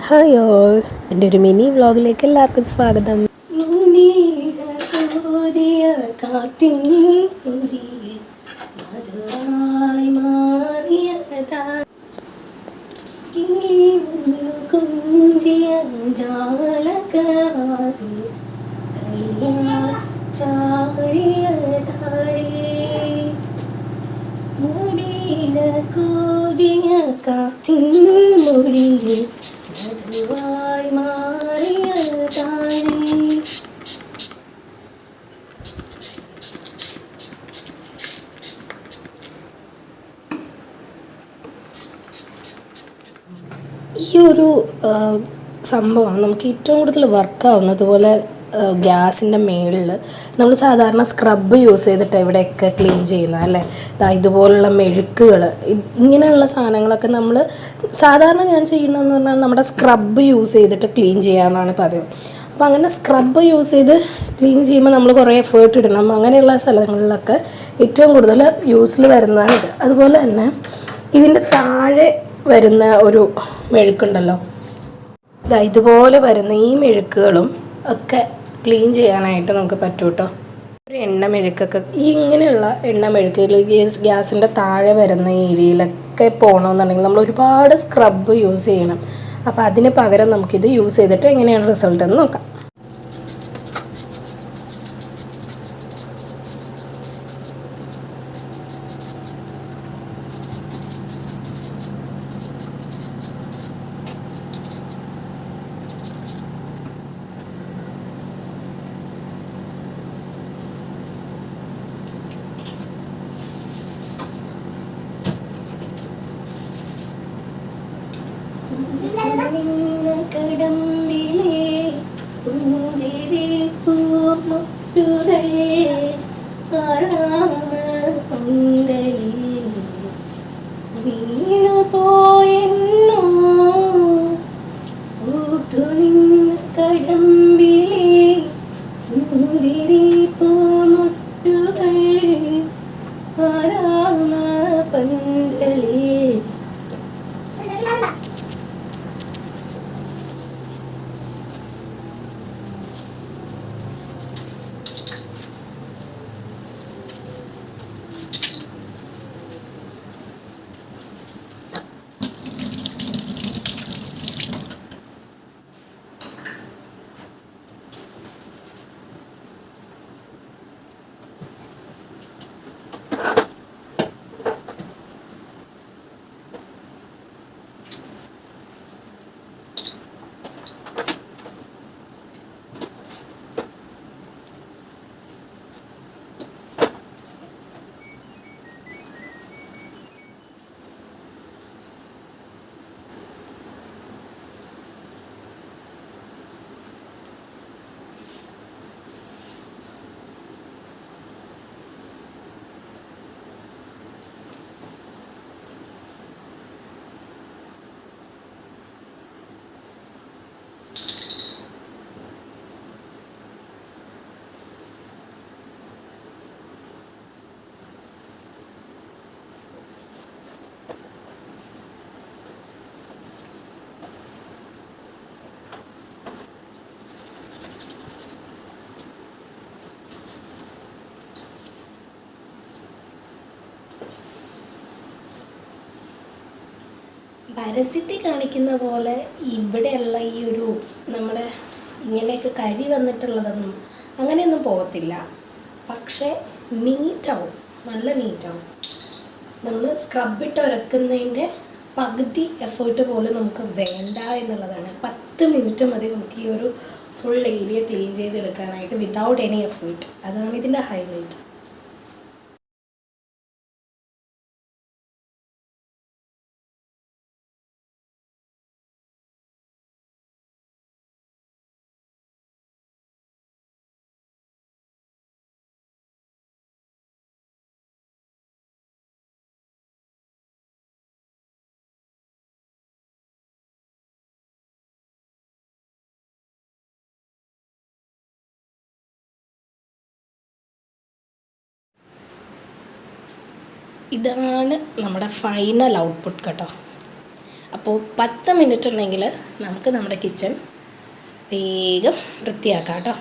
Hi all, എൻ്റെ ഒരു mini വ്ളോഗിലേക്ക് എല്ലാവർക്കും സ്വാഗതം. കോതിയ കാറ്റിൻ മൊഴിയിൽ മധുവായി മാറിയ താഴെ. ഈ ഒരു സംഭവം നമുക്ക് ഏറ്റവും കൂടുതൽ വർക്കാവുന്നത് പോലെ ഗ്യാസിൻ്റെ മേളിൽ നമ്മൾ സാധാരണ സ്ക്രബ്ബ് യൂസ് ചെയ്തിട്ട് ഇവിടെയൊക്കെ ക്ലീൻ ചെയ്യുന്നത് അല്ലേ. ഇതുപോലുള്ള മെഴുക്കുകൾ, ഇങ്ങനെയുള്ള സാധനങ്ങളൊക്കെ നമ്മൾ സാധാരണ ഞാൻ ചെയ്യുന്നതെന്ന് പറഞ്ഞാൽ നമ്മുടെ സ്ക്രബ്ബ് യൂസ് ചെയ്തിട്ട് ക്ലീൻ ചെയ്യാനാണ് പതിവ്. അപ്പോൾ അങ്ങനെ സ്ക്രബ്ബ് യൂസ് ചെയ്ത് ക്ലീൻ ചെയ്യുമ്പോൾ നമ്മൾ കുറേ എഫേർട്ട് ഇടണം. അങ്ങനെയുള്ള സ്ഥലങ്ങളിലൊക്കെ ഏറ്റവും കൂടുതൽ യൂസിൽ വരുന്നതാണ് ഇത്. അതുപോലെ തന്നെ ഇതിൻ്റെ താഴെ വരുന്ന ഒരു മെഴുക്കുണ്ടല്ലോ, ഇതുപോലെ വരുന്ന ഈ മെഴുക്കുകളും ഒക്കെ ക്ലീൻ ചെയ്യാനായിട്ട് നമുക്ക് പറ്റും കേട്ടോ. ഒരു എണ്ണ മെഴുക്കൊക്കെ ഇങ്ങനെയുള്ള എണ്ണ മെഴുക്കുകൾ ഗ്യാസിൻ്റെ താഴെ വരുന്ന ഏരിയയിലൊക്കെ പോകണമെന്നുണ്ടെങ്കിൽ നമ്മൾ ഒരുപാട് സ്ക്രബ്ബ് യൂസ് ചെയ്യണം. അപ്പോൾ അതിന് പകരം നമുക്കിത് യൂസ് ചെയ്തിട്ട് എങ്ങനെയാണ് റിസൾട്ട് എന്ന് നോക്കാം. കടമ്പിലെ പുഞ്ചിരി പൂമുട്ടുകൾ പന്തലിൽ വീണുപോയെന്നോ പൂത്തുനിന്ന കടമ്പിലെ പുഞ്ചിരി പൂമുട്ടുകൾ പന്തലിൽ. പരസ്യത്തിൽ കാണിക്കുന്ന പോലെ ഇവിടെയുള്ള ഈ ഒരു നമ്മുടെ ഇങ്ങനെയൊക്കെ കരി വന്നിട്ടുള്ളതൊന്നും അങ്ങനെയൊന്നും പോകത്തില്ല. പക്ഷേ നീറ്റാവും, നല്ല നീറ്റാവും. നമ്മൾ സ്ക്രബിട്ട് ഉരക്കുന്നതിൻ്റെ പകുതി എഫേർട്ട് പോലും നമുക്ക് വേണ്ട എന്നുള്ളതാണ്. 10 മിനിറ്റ് മതി നമുക്ക് ഈ ഒരു ഫുൾ ഏരിയ ക്ലീൻ ചെയ്തെടുക്കാനായിട്ട് വിതൗട്ട് എനി എഫേർട്ട്. അതാണ് ഇതിൻ്റെ ഹൈലൈറ്റ്. ഇതാണ് നമ്മുടെ ഫൈനൽ ഔട്ട്പുട്ട് കേട്ടോ. അപ്പോൾ 10 മിനിറ്റ് ഉണ്ടെങ്കിൽ നമുക്ക് നമ്മുടെ കിച്ചൺ വേഗം വൃത്തിയാക്കാം കേട്ടോ.